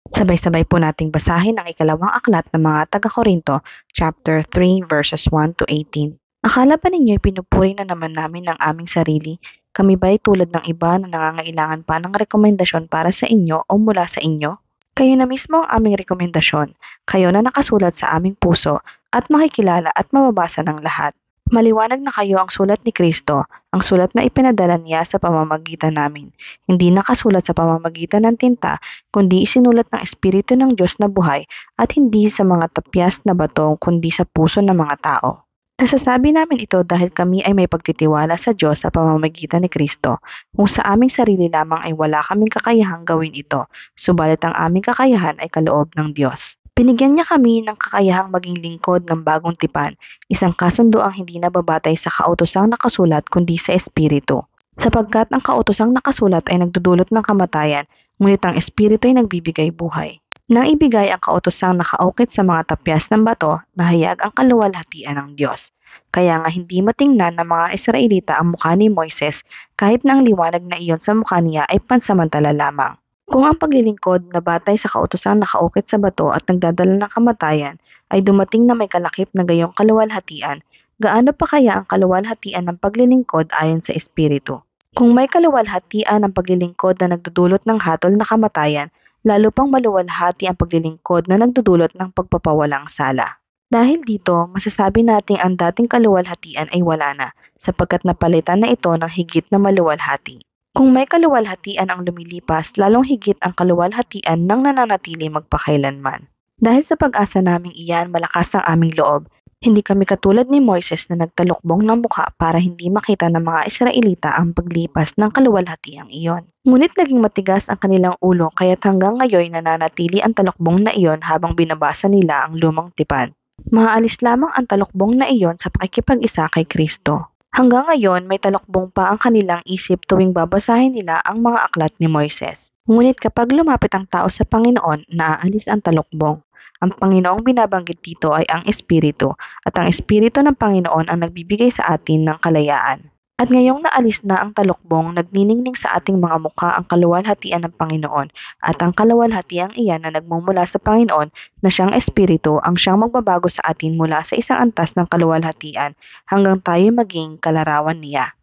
Sabay-sabay po nating basahin ang ikalawang aklat ng mga taga-Korinto, chapter 3, verses 1 to 18. Akala ba ninyo'y pinupuri na naman namin ang aming sarili? Kami ba'y tulad ng iba na nangangailangan pa ng rekomendasyon para sa inyo o mula sa inyo? Kayo na mismo ang aming rekomendasyon, kayo na nakasulat sa aming puso at makikilala at mababasa ng lahat. Maliwanag na kayo ang sulat ni Kristo, ang sulat na ipinadala niya sa pamamagitan namin. Hindi nakasulat sa pamamagitan ng tinta, kundi isinulat ng Espiritu ng Diyos na buhay at hindi sa mga tapyas na bato kundi sa puso ng mga tao. Nasasabi namin ito dahil kami ay may pagtitiwala sa Diyos sa pamamagitan ni Kristo. Kung sa aming sarili lamang ay wala kaming kakayahang gawin ito, subalit ang aming kakayahan ay kaloob ng Diyos. Binigyan niya kami ng kakayahang maging lingkod ng bagong tipan, isang kasunduang hindi nababatay sa kautosang nakasulat kundi sa Espiritu. Sapagkat ang kautosang nakasulat ay nagdudulot ng kamatayan, ngunit ang Espiritu ay nagbibigay buhay. Nang ibigay ang kautosang nakaukit sa mga tapyas ng bato, nahayag ang kaluwalhatian ng Diyos. Kaya nga hindi matingnan ng mga Israelita ang mukha ni Moises kahit na ang liwanag na iyon sa mukha niya ay pansamantala lamang. Kung ang paglilingkod na batay sa kautosang nakaukit sa bato at nagdadala ng kamatayan ay dumating na may kalakip na gayong kaluwalhatian, gaano pa kaya ang kaluwalhatian ng paglilingkod ayon sa Espiritu? Kung may kaluwalhatian ang paglilingkod na nagdudulot ng hatol na kamatayan, lalo pang maluwalhati ang paglilingkod na nagdudulot ng pagpapawalang sala. Dahil dito, masasabi nating ang dating kaluwalhatian ay wala na, sapagkat napalitan na ito ng higit na maluwalhati. Kung may kaluwalhatian ang lumilipas, lalong higit ang kaluwalhatian ng nananatili magpakailanman. Dahil sa pag-asa naming iyan, malakas ang aming loob. Hindi kami katulad ni Moises na nagtalukbong ng mukha para hindi makita ng mga Israelita ang paglipas ng kaluwalhatiang iyon. Ngunit naging matigas ang kanilang ulo kaya't hanggang ngayon nananatili ang talukbong na iyon habang binabasa nila ang lumang tipan. Maaalis lamang ang talukbong na iyon sa pakikipag-isa kay Kristo. Hanggang ngayon, may talukbong pa ang kanilang isip tuwing babasahin nila ang mga aklat ni Moises. Ngunit kapag lumapit ang tao sa Panginoon, naaalis ang talukbong. Ang Panginoong binabanggit dito ay ang Espiritu, at ang Espiritu ng Panginoon ang nagbibigay sa atin ng kalayaan. At ngayong naalis na ang talukbong, nagniningning sa ating mga mukha ang kaluwalhatian ng Panginoon, at ang kaluwalhatiang iyan na nagmumula sa Panginoon na siyang Espiritu ang siyang magbabago sa atin mula sa isang antas ng kaluwalhatian hanggang tayo maging kalarawan niya.